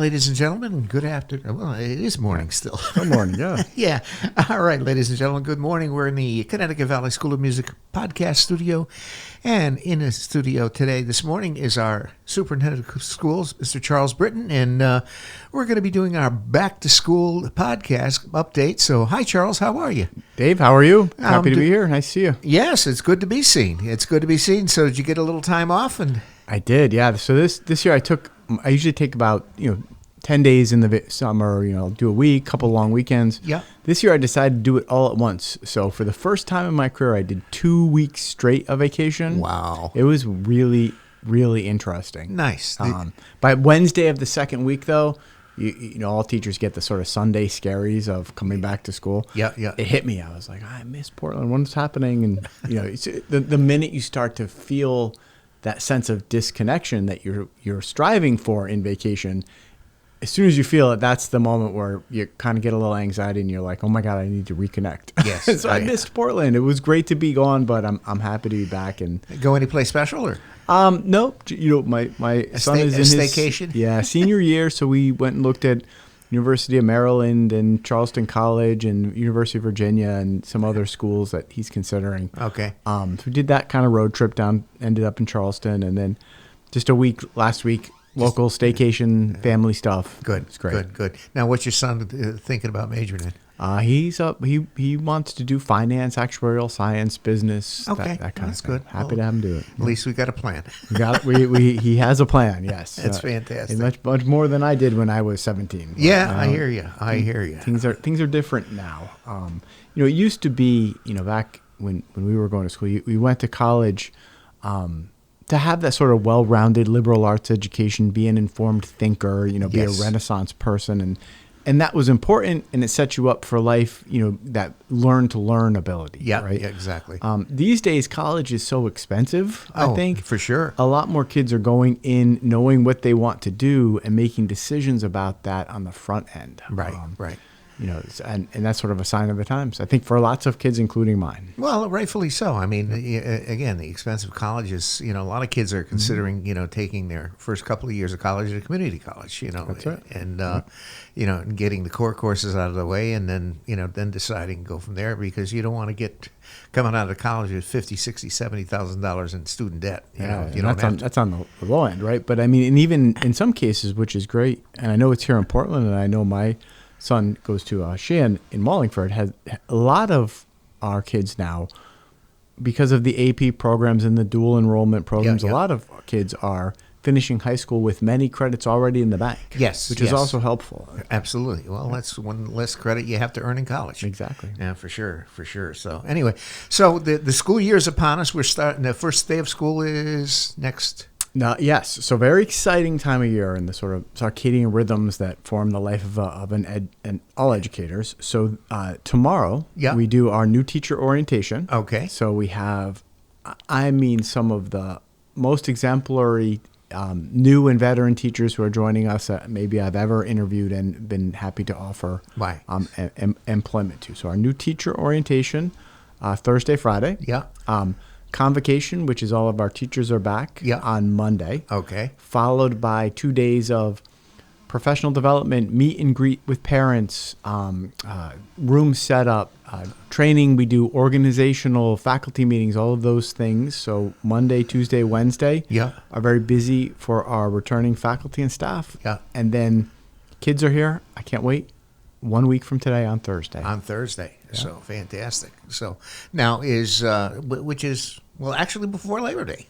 ladies and gentlemen, good afternoon. Well, it is morning still. Good morning, yeah. Yeah. All right, ladies and gentlemen, good morning. We're in the Connecticut Valley School of Music podcast studio. And in the studio today, this morning, is our Superintendent of Schools, Mr. Charles Britton. And we're going to be doing our Back to School podcast update. So, hi, Charles. How are you? Dave, how are you? Happy to be here. Nice to see you. Yes, it's good to be seen. It's good to be seen. So, did you get a little time off? And I did, yeah. So this year I usually take about 10 days in the summer, do a week, couple long weekends. Yeah. This year I decided to do it all at once. So for the first time in my career, I did 2 weeks straight of vacation. Wow. It was really, really interesting. Nice. By Wednesday of the second week, though, all teachers get the sort of Sunday scaries of coming back to school. Yeah. It hit me. I was like, I miss Portland. What's happening? And it's, the minute you start to feel that sense of disconnection that you're striving for in vacation, as soon as you feel it, that's the moment where you kind of get a little anxiety and you're like, oh my God, I need to reconnect. Yes. So I missed Portland. It was great to be gone, but I'm happy to be back. And go any place special or? Nope. My son is in his staycation? Senior year. So we went and looked at University of Maryland and Charleston College and University of Virginia and some other schools that he's considering. Okay. So we did that kind of road trip down, ended up in Charleston, and then just a week last week, local staycation, family stuff. Good. It's great. Good. Now, what's your son thinking about majoring in? He wants to do finance, actuarial science, business, okay. that kind That's of thing. good. Happy to have him do it. At least we got a plan. He has a plan, yes. That's fantastic. Much more than I did when I was 17. Yeah, I hear you. Things are different now. It used to be, back when we were going to school, we went to college to have that sort of well-rounded liberal arts education, be an informed thinker, be a Renaissance person, and that was important, and it set you up for life, that learn ability. Yeah, right? Yeah, exactly. These days, college is so expensive, I think. For sure. A lot more kids are going in knowing what they want to do and making decisions about that on the front end. Right. And that's sort of a sign of the times, I think, for lots of kids, including mine. Well, rightfully so. I mean, again, the expensive colleges, a lot of kids are considering, taking their first couple of years of college at a community college, That's right. And getting the core courses out of the way and then, then deciding to go from there because you don't want to get coming out of college with $50,000, $60,000, $70,000 in student debt. That's on the low end, right? But I mean, and even in some cases, which is great, and I know it's here in Portland, and I know my son goes to Shan in Wallingford, has a lot of our kids now, because of the AP programs and the dual enrollment programs, a lot of kids are finishing high school with many credits already in the bank. Yes. Which is also helpful. Absolutely. Well, that's one less credit you have to earn in college. Exactly. Yeah, for sure. So anyway, the school year is upon us. We're starting, the first day of school is next. Yes. So very exciting time of year and the sort of circadian rhythms that form the life of all educators. So tomorrow we do our new teacher orientation. Okay. So we have, some of the most exemplary new and veteran teachers who are joining us that maybe I've ever interviewed and been happy to offer employment to. So our new teacher orientation, Thursday, Friday. Yeah. Convocation, which is all of our teachers are back on Monday. Okay. Followed by 2 days of professional development, meet and greet with parents, room setup, training. We do organizational faculty meetings, all of those things. So Monday, Tuesday, Wednesday are very busy for our returning faculty and staff. Yeah. And then kids are here. I can't wait. 1 week from today on Thursday. Yeah. So fantastic. So now which is, actually before Labor Day.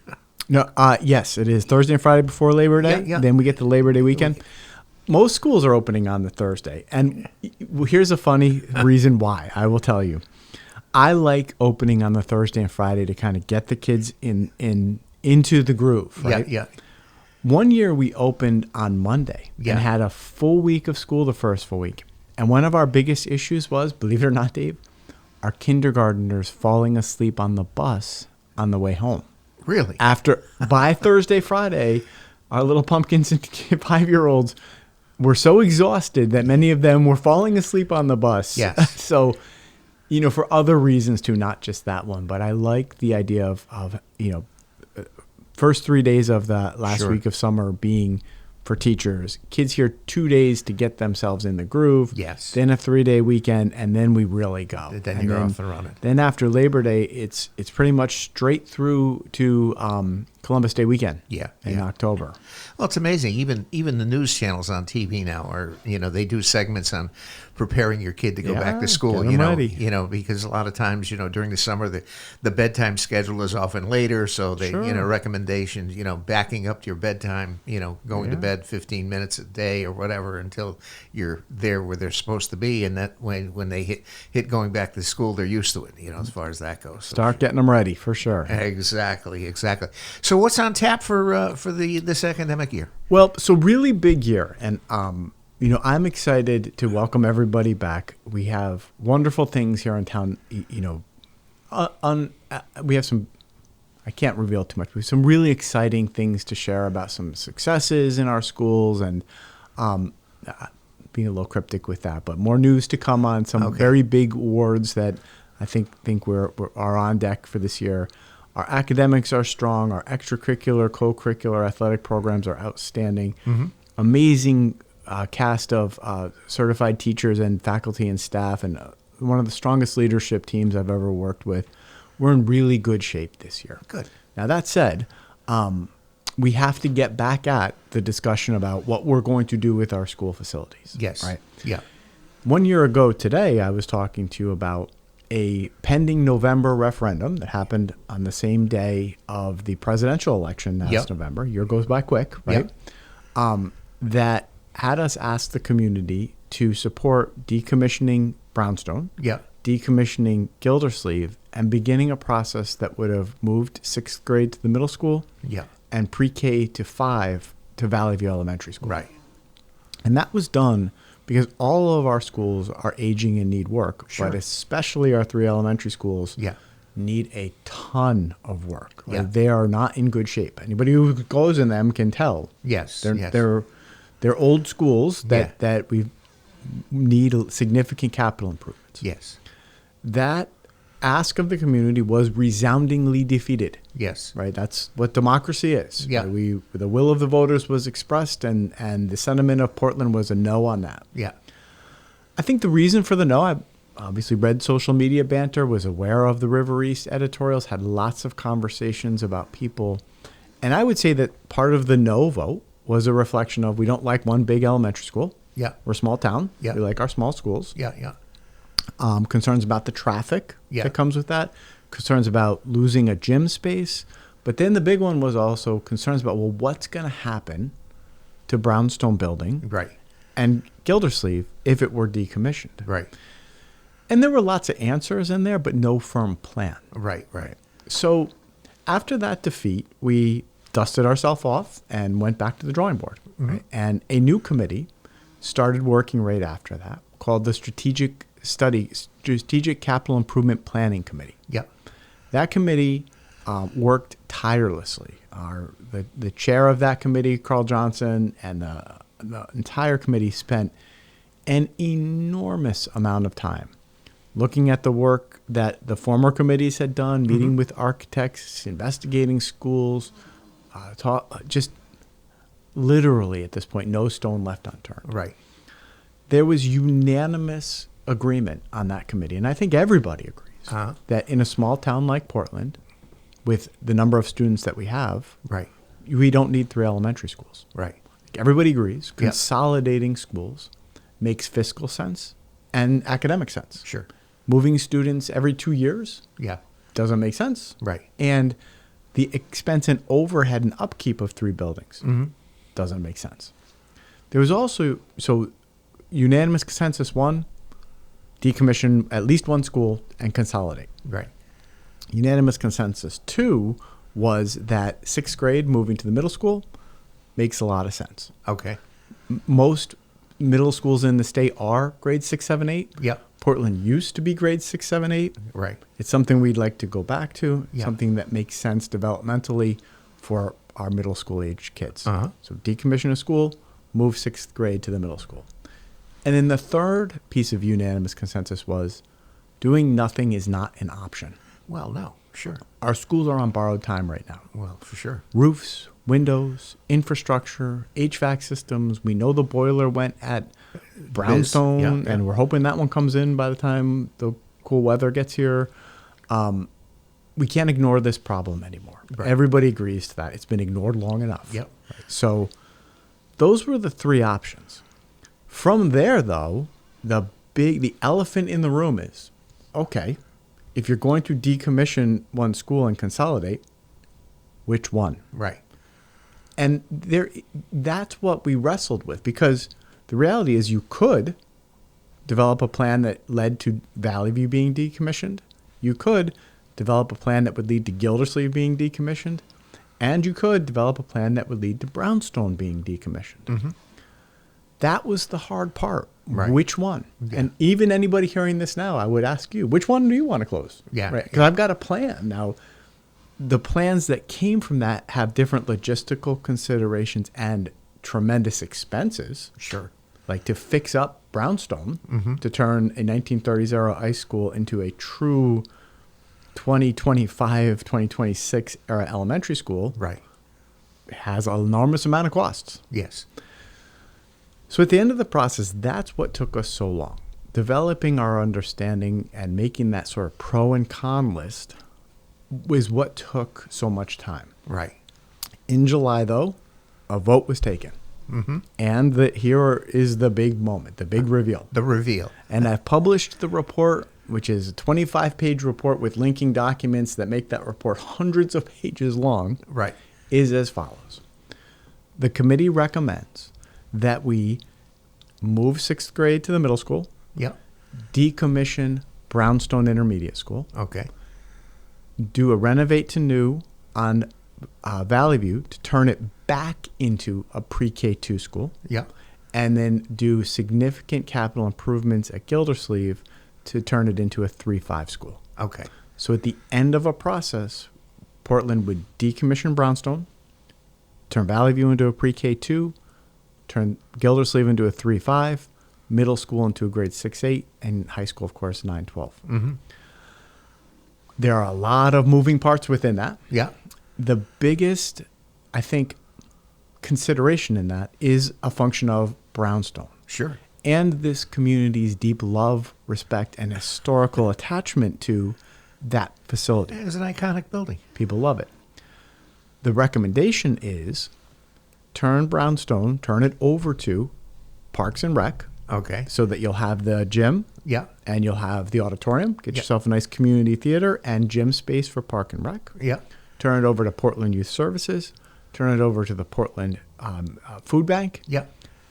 No, yes, it is Thursday and Friday before Labor Day. Yeah. Then we get the Labor Day weekend. Most schools are opening on the Thursday. And here's a funny reason why. I will tell you. I like opening on the Thursday and Friday to kind of get the kids into the groove, right? Yeah. 1 year we opened on Monday and had a full week of school the first full week. And one of our biggest issues was, believe it or not, Dave, our kindergartners falling asleep on the bus on the way home. Really? By Thursday, Friday, our little pumpkins and 5-year-olds were so exhausted that many of them were falling asleep on the bus. Yes. So, for other reasons too, not just that one. But I like the idea of first 3 days of the last week of summer being for teachers. Kids here 2 days to get themselves in the groove. Yes. Then a 3-day weekend, and then we really go. Then and you're off and running. Then after Labor Day, it's pretty much straight through to Columbus Day weekend. Yeah, in October. Well, it's amazing. Even the news channels on TV now are, they do segments on preparing your kid to go back to school. Get 'em ready. Because a lot of times, during the summer, the bedtime schedule is often later. So they, Sure. recommendations, backing up to your bedtime, going to bed 15 minutes a day or whatever until you're there where they're supposed to be. And that when they hit going back to school, they're used to it, as far as that goes. So, Start getting them ready for sure. Exactly. So what's on tap for this academic year? Well, so really big year, and I'm excited to welcome everybody back. We have wonderful things here in town. We have some. I can't reveal too much. We have some really exciting things to share about some successes in our schools, and being a little cryptic with that, but more news to come on some very big awards that I think are on deck for this year. Our academics are strong. Our extracurricular, co-curricular athletic programs are outstanding. Mm-hmm. Amazing cast of certified teachers and faculty and staff, and one of the strongest leadership teams I've ever worked with. We're in really good shape this year. Good. Now, that said, we have to get back at the discussion about what we're going to do with our school facilities. Yes. Right? Yeah. 1 year ago today, I was talking to you about a pending November referendum that happened on the same day of the presidential election last November. Year goes by quick, right? That had us ask the community to support decommissioning Brownstone, decommissioning Gildersleeve, and beginning a process that would have moved 6th grade to the middle school and pre-K to 5 to Valley View Elementary School. Right. And that was done because all of our schools are aging and need work, but especially our 3 elementary schools need a ton of work. Like, they are not in good shape. Anybody who goes in them can tell. They're old schools that we need significant capital improvements. Yes. That ask of the community was resoundingly defeated. Yes. Right? That's what democracy is. Yeah. Right? The will of the voters was expressed, and the sentiment of Portland was a no on that. Yeah. I think the reason for the no, I obviously read social media banter, was aware of the River East editorials, had lots of conversations about people. And I would say that part of the no vote was a reflection of we don't like one big elementary school. Yeah. We're a small town. Yeah. We like our small schools. Yeah. Concerns about the traffic that comes with that. Concerns about losing a gym space. But then the big one was also concerns about, well, what's going to happen to Brownstone Building and Gildersleeve if it were decommissioned? Right. And there were lots of answers in there, but no firm plan. Right. So after that defeat, we dusted ourselves off and went back to the drawing board. Mm-hmm. Right? And a new committee started working right after that called the Strategic Capital Improvement Planning Committee. Yep. That committee worked tirelessly. The chair of that committee, Carl Johnson, and the entire committee spent an enormous amount of time looking at the work that the former committees had done, meeting with architects, investigating schools, just literally at this point, no stone left unturned. Right. There was unanimous agreement on that committee, and I think everybody agrees that in a small town like Portland, with the number of students that we have, we don't need 3 elementary schools. Right. Everybody agrees. Consolidating schools makes fiscal sense and academic sense. Sure. Moving students every 2 years doesn't make sense. Right. And the expense and overhead and upkeep of 3 buildings doesn't make sense. There was also, unanimous consensus 1, decommission at least 1 school and consolidate. Right. Unanimous consensus 2 was that 6th grade moving to the middle school makes a lot of sense. Okay. Most middle schools in the state are grades 6, 7, 8. Yep. Portland used to be grades 6, 7, 8. Right. It's something we'd like to go back to, something that makes sense developmentally for our middle school age kids. So decommission a school, move 6th grade to the middle school. And then the third piece of unanimous consensus was doing nothing is not an option. Well, no, sure. Our schools are on borrowed time right now. Well, for sure. Roofs, windows, infrastructure, HVAC systems. We know the boiler went at Brownstone, and we're hoping that one comes in by the time the cool weather gets here. We can't ignore this problem anymore. Right. Everybody agrees to that. It's been ignored long enough. Yep. Right. So those were the three options. From there, though, the elephant in the room is, okay, if you're going to decommission one school and consolidate, which one? Right. And that's what we wrestled with, because the reality is you could develop a plan that led to Valley View being decommissioned. You could develop a plan that would lead to Gildersleeve being decommissioned. And you could develop a plan that would lead to Brownstone being decommissioned. Mm-hmm. That was the hard part. Right. Which one? Yeah. And even anybody hearing this now, I would ask you, which one do you want to close? Yeah. Right. Because I've got a plan. Now, the plans that came from that have different logistical considerations and tremendous expenses. Sure. Like to fix up Brownstone, to turn a 1930s era high school into a true 2025, 2026 era elementary school. Right. Has an enormous amount of costs. Yes. So at the end of the process, that's what took us so long. Developing our understanding and making that sort of pro and con list was what took so much time. Right. In July, though, a vote was taken. Mm-hmm. And here is the big moment, the big reveal. The reveal. And I've published the report, which is a 25-page report with linking documents that make that report hundreds of pages long. Right. Is as follows. The committee recommends that we move 6th grade to the middle school. Yep. Decommission Brownstone Intermediate School. Okay. Do a renovate to new on Valley View to turn it back into a pre-K2 school. Yep. And then do significant capital improvements at Gildersleeve to turn it into a 3-5 school. Okay. So at the end of a process, Portland would decommission Brownstone, turn Valley View into a pre-K2, turn Gildersleeve into a 3-5, middle school into a grade 6-8, and high school, of course, 9-12. Mm-hmm. There are a lot of moving parts within that. Yeah. The biggest, I think, consideration in that is a function of Brownstone. Sure. And this community's deep love, respect, and historical attachment to that facility. It's an iconic building. People love it. The recommendation is turn Brownstone, turn it over to Parks and Rec. Okay. So that you'll have the gym. Yeah. And you'll have the auditorium. Get Yeah. yourself a nice community theater and gym space for Park and Rec. Yeah. Turn it over to Portland Youth Services. Turn it over to the Portland Food Bank. Yeah.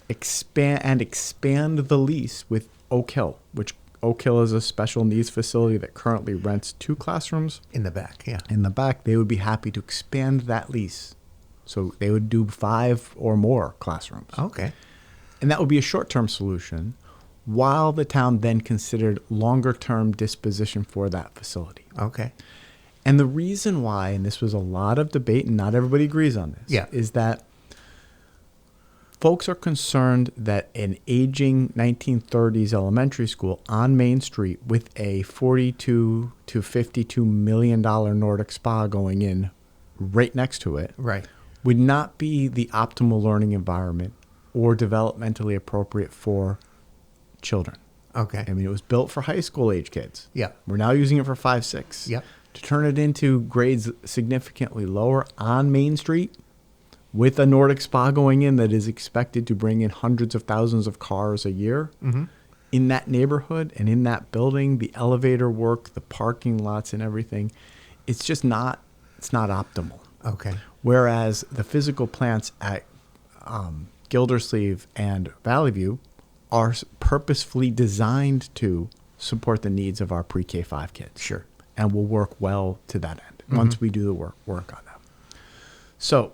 Expand the lease with Oak Hill, which Oak Hill is a special needs facility that currently rents 2 classrooms. In the back, yeah. In the back, they would be happy to expand that lease. So they would do 5 or more classrooms. Okay. And that would be a short-term solution while the town then considered longer-term disposition for that facility. Okay. And the reason why, and this was a lot of debate and not everybody agrees on this, yeah. is that folks are concerned that an aging 1930s elementary school on Main Street with a $42 to $52 million Nordic spa going in right next to it right. would not be the optimal learning environment or developmentally appropriate for children. Okay. I mean, it was built for high school age kids. Yeah. We're now using it for 5, 6. Yep. To turn it into grades significantly lower on Main Street with a Nordic spa going in that is expected to bring in hundreds of thousands of cars a year in that neighborhood and in that building, the elevator work, the parking lots and everything, it's just not, it's not optimal. Okay. Whereas the physical plants at Gildersleeve and Valley View are purposefully designed to support the needs of our pre-K5 kids. Sure. And will work well to that end once we do the work on them. So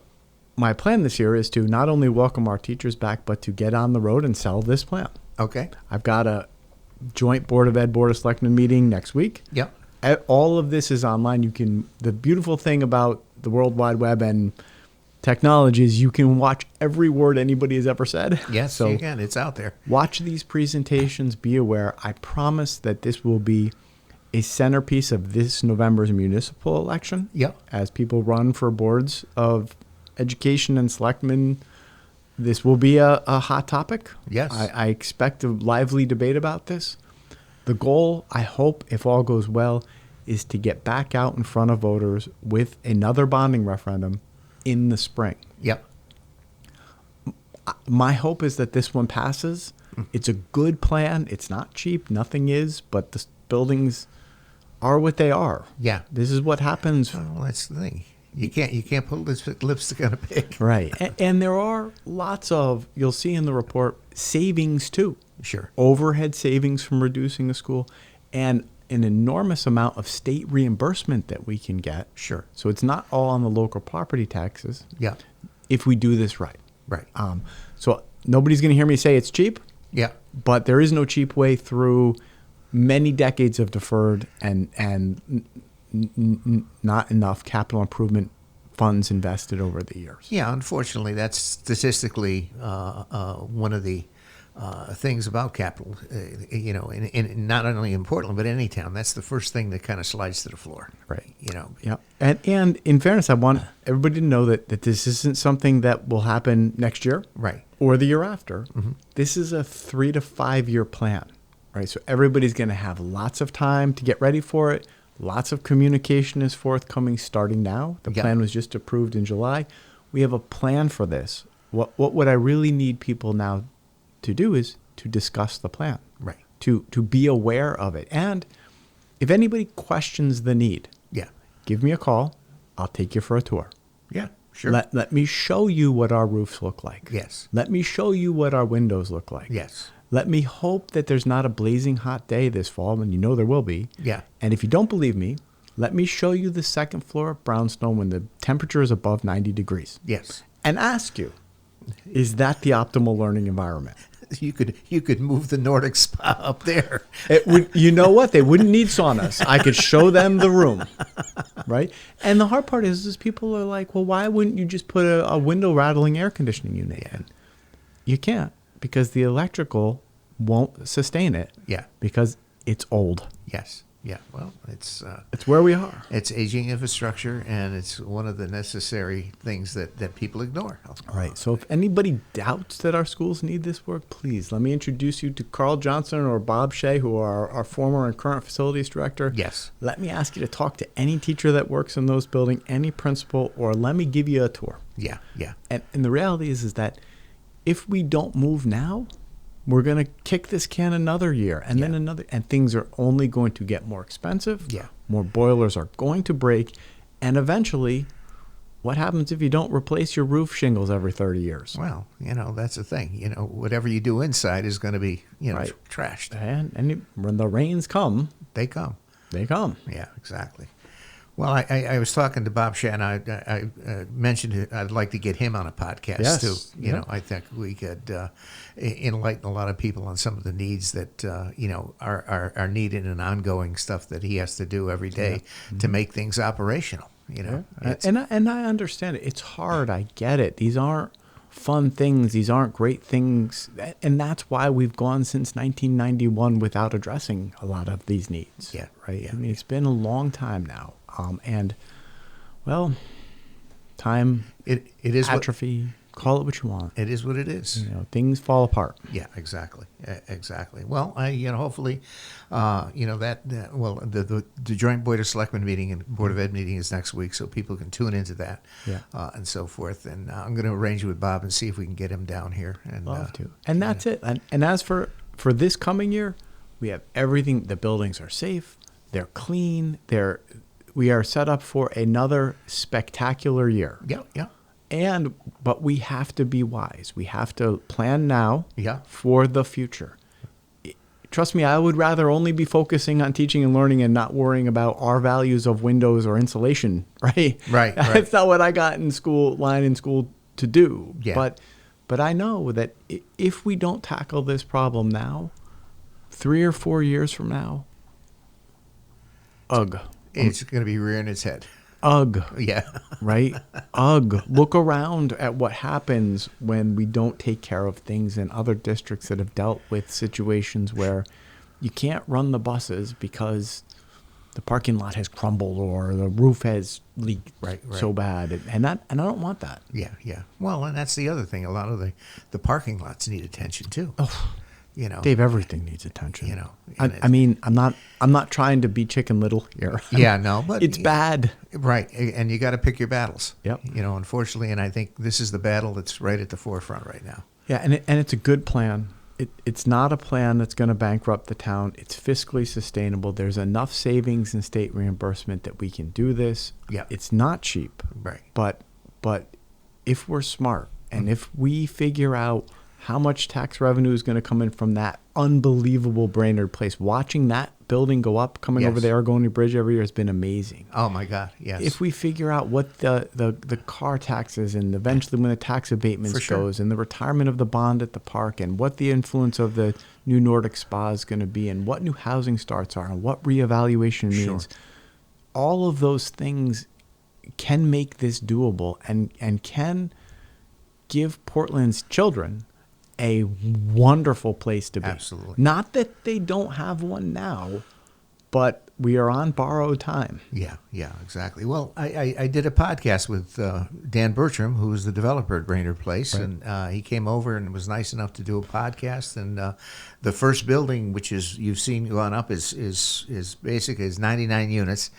my plan this year is to not only welcome our teachers back, but to get on the road and sell this plan. Okay. I've got a joint Board of Ed, Board of Selectmen meeting next week. Yep. All of this is online. You can, the beautiful thing about the World Wide Web and technology is you can watch every word anybody has ever said. Yes, so you can. It's out there. Watch these presentations. Be aware. I promise that this will be a centerpiece of this November's municipal election. Yep. As people run for boards of education and selectmen, this will be a hot topic. Yes. I expect a lively debate about this. The goal, I hope, if all goes well, is to get back out in front of voters with another bonding referendum in the spring. Yep. My hope is that this one passes. It's a good plan. It's not cheap. Nothing is, but the buildings are what they are. Yeah. This is what happens. Well, that's the thing. You can't put lipstick on a pig. Right. And there are lots of, you'll see in the report, savings too. Sure. Overhead savings from reducing the school, and an enormous amount of state reimbursement that we can get. Sure. So it's not all on the local property taxes. Yeah. If we do this right. Right. So nobody's going to hear me say it's cheap. Yeah. But there is no cheap way through many decades of deferred and not enough capital improvement funds invested over the years. Yeah. Unfortunately, that's statistically one of the things about capital. In not only in Portland but any town, that's the first thing that kind of slides to the floor. Right. Yeah. And in fairness, I want everybody to know that this isn't something that will happen next year. Right. Or the year after. Mm-hmm. This is a 3 to 5 year plan, right? So everybody's going to have lots of time to get ready for it. Lots of communication is forthcoming starting now. The plan was just approved in July. We have a plan for this. What I really need people now to do is to discuss the plan. Right. To be aware of it. And if anybody questions the need, give me a call. I'll take you for a tour. Yeah. Sure. Let me show you what our roofs look like. Yes. Let me show you what our windows look like. Yes. Let me hope that there's not a blazing hot day this fall, and you know there will be. Yeah. And if you don't believe me, let me show you the second floor of brownstone when the temperature is above 90 degrees. Yes. And ask you, is that the optimal learning environment? You could move the Nordic spa up there. It would, you know what? They wouldn't need saunas. I could show them the room, right? And the hard part is people are like, well, why wouldn't you just put a window rattling air conditioning unit in? You can't, because the electrical won't sustain it. Yeah. Because it's old. Yes. Yeah. Well, it's where we are. It's aging infrastructure, and it's one of the necessary things that people ignore. Right. So if anybody doubts that our schools need this work, please let me introduce you to Carl Johnson or Bob Shea, who are our former and current facilities director. Yes. Let me ask you to talk to any teacher that works in those buildings, any principal, or let me give you a tour. Yeah. Yeah. And the reality is that if we don't move now, we're going to kick this can another year and then another, and things are only going to get more expensive. Yeah. More boilers are going to break. And eventually, what happens if you don't replace your roof shingles every 30 years? Well, that's the thing. Whatever you do inside is going to be, Right. trashed. And when the rains come, They come. they come. Yeah, exactly. Well, I was talking to Bob Shea, and I mentioned I'd like to get him on a podcast Yes. too. I think we could enlighten a lot of people on some of the needs that are needed and ongoing stuff that he has to do every day to make things operational. And I understand it. It's hard. I get it. These aren't fun things. These aren't great things. And that's why we've gone since 1991 without addressing a lot of these needs. Yeah. Right. Yeah. I mean, it's been a long time now. And, time, It is atrophy, call it what you want. It is what it is. Things fall apart. Yeah, exactly, exactly. Well, hopefully, the joint Board of Selectmen meeting and Board of Ed meeting is next week, so people can tune into that, and so forth. And I'm going to arrange it with Bob and see if we can get him down here. And Love to. And that's it. And as for this coming year, we have everything. The buildings are safe. They're clean. We are set up for another spectacular year. Yeah. But we have to be wise. We have to plan now for the future. Trust me, I would rather only be focusing on teaching and learning and not worrying about our values of windows or insulation, right? Right. That's not what I got in school to do. Yeah. But I know that if we don't tackle this problem now, 3 or 4 years from now, ugh. It's going to be rearing its head. Ugh. Yeah. Right? Ugh. Look around at what happens when we don't take care of things in other districts that have dealt with situations where you can't run the buses because the parking lot has crumbled or the roof has leaked Right. so bad, and I don't want that. Yeah, yeah. Well, and that's the other thing. A lot of the parking lots need attention too. Oh, You know, Dave, everything needs attention. You know, I mean, I'm not trying to be Chicken Little here. Yeah, no, but it's bad. Right, and you got to pick your battles. Yep. You know, unfortunately, and I think this is the battle that's right at the forefront right now. Yeah, and it's a good plan. It's not a plan that's going to bankrupt the town. It's fiscally sustainable. There's enough savings and state reimbursement that we can do this. Yeah. It's not cheap. Right. But if we're smart and if we figure out how much tax revenue is going to come in from that unbelievable Brainerd place, watching that building go up, coming over the Argoni Bridge every year has been amazing. Oh my God, yes. If we figure out what the car taxes and eventually when the tax abatements goes and the retirement of the bond at the park and what the influence of the new Nordic spa is going to be and what new housing starts are and what reevaluation means, all of those things can make this doable and can give Portland's children a wonderful place to be. Absolutely. Not that they don't have one now, but we are on borrowed time. Yeah, exactly. Well, I did a podcast with Dan Bertram, who is the developer at Brainerd Place, and he came over and was nice enough to do a podcast. And the first building, which is you've seen gone up, is basically is 99 units.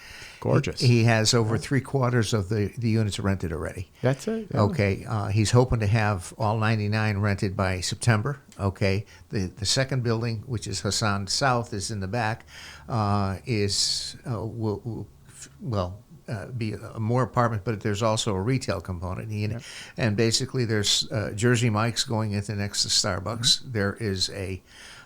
Gorgeous. He has over 3/4 of the units rented already. That's it. Yeah. Okay. He's hoping to have all 99 rented by September. Okay. The second building, which is Hassan South, is in the back. Will be a more apartment, but there's also a retail component. And basically, there's Jersey Mike's going into next to Starbucks. Mm-hmm. There is a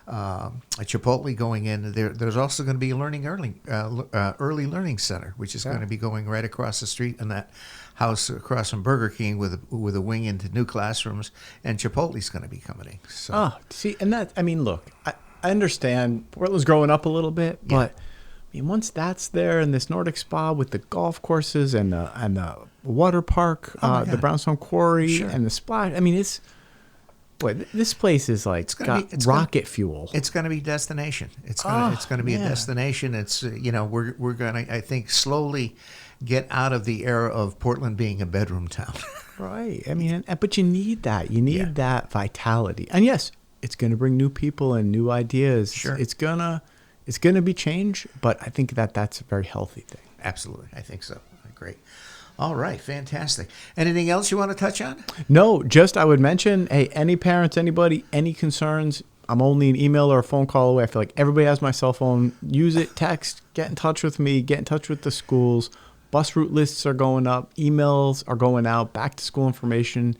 Chipotle going in. There's also going to be a early learning center, which is going to be going right across the street in that house across from Burger King with a wing into new classrooms, and Chipotle's going to be coming in. So. See, and that, I mean, look, I understand Portland's growing up a little bit, but I mean, once that's there and this Nordic spa with the golf courses and the water park, the Brownstone Quarry and the splash, I mean, it's. Boy, this place is like got rocket fuel. It's going to be destination. It's going to be a destination. It's we're going to, I think, slowly get out of the era of Portland being a bedroom town. Right. I mean, but you need that. You need that vitality. And yes, it's going to bring new people and new ideas. Sure. It's gonna be change, but I think that's a very healthy thing. Absolutely, I think so. Great. All right, fantastic. Anything else you want to touch on? No, just I would mention, hey, any parents, anybody, any concerns, I'm only an email or a phone call away. I feel like everybody has my cell phone. Use it, text, get in touch with me, get in touch with the schools. Bus route lists are going up, emails are going out, back to school information.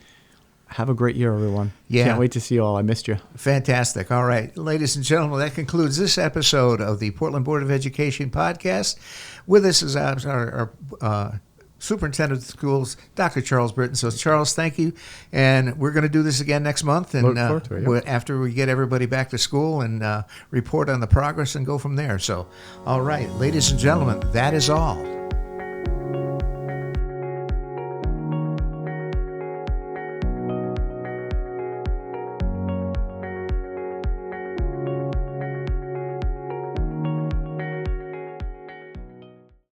Have a great year, everyone. Yeah. Can't wait to see you all. I missed you. Fantastic. All right, ladies and gentlemen, that concludes this episode of the Portland Board of Education podcast. With us is our Superintendent of Schools, Dr. Charles Britton. So, Charles, thank you. And we're going to do this again next month. And Look forward to it, after we get everybody back to school and report on the progress and go from there. So, all right, ladies and gentlemen, that is all.